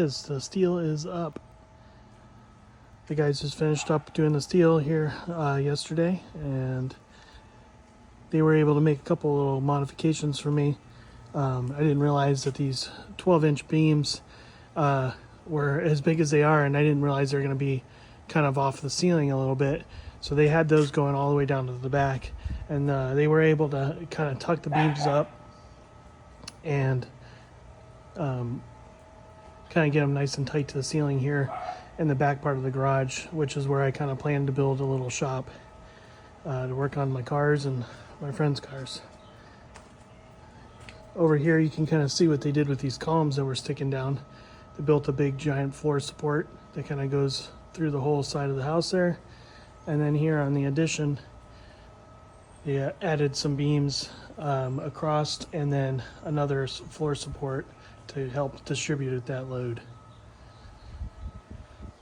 is. The steel is up. The guys just finished up doing the steel here yesterday, and they were able to make a couple little modifications for me. I didn't realize that these 12-inch beams were as big as they are, and I didn't realize they're going to be kind of off the ceiling a little bit. So they had those going all the way down to the back, and they were able to kind of tuck the beams up and kind of get them nice and tight to the ceiling here in the back part of the garage, which is where I kind of plan to build a little shop to work on my cars and my friends' cars. Over here you can kind of see what they did with these columns that were sticking down. They built a big giant floor support that kind of goes through the whole side of the house there. And then here on the addition, they added some beams across, and then another floor support to help distribute that load.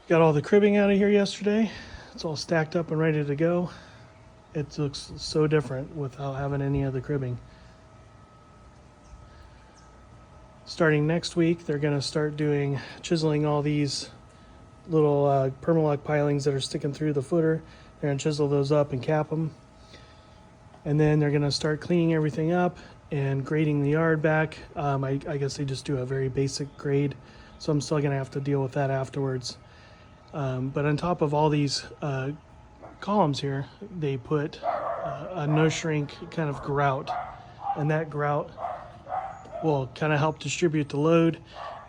Got all the cribbing out of here yesterday. It's all stacked up and ready to go. It looks so different without having any of the cribbing. Starting next week, they're going to start doing chiseling all these little Permalock pilings that are sticking through the footer. They're going to chisel those up and cap them. And then they're going to start cleaning everything up and grading the yard back. I guess they just do a very basic grade, so I'm still going to have to deal with that afterwards. But on top of all these columns here, they put a no-shrink kind of grout, and that grout will kind of help distribute the load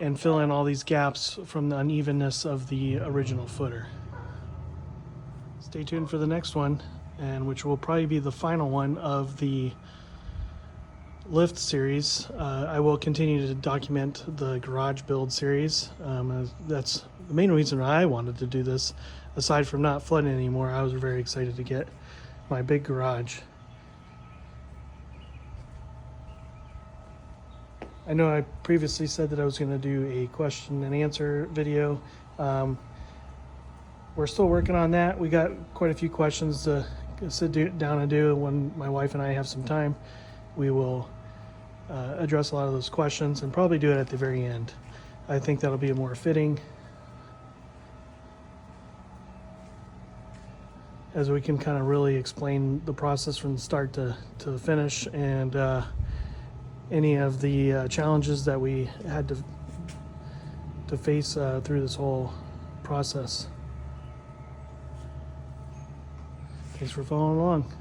and fill in all these gaps from the unevenness of the original footer. Stay tuned for the next one, and which will probably be the final one of the lift series. I will continue to document the garage build series. That's the main reason I wanted to do this. Aside from not flooding anymore, I was very excited to get my big garage. I know I previously said that I was going to do a question and answer video. We're still working on that. We got quite a few questions to sit down and do. When my wife and I have some time, we will address a lot of those questions and probably do it at the very end. I think that'll be more fitting, as we can kind of really explain the process from start to finish, and any of the challenges that we had to face through this whole process. Thanks for following along.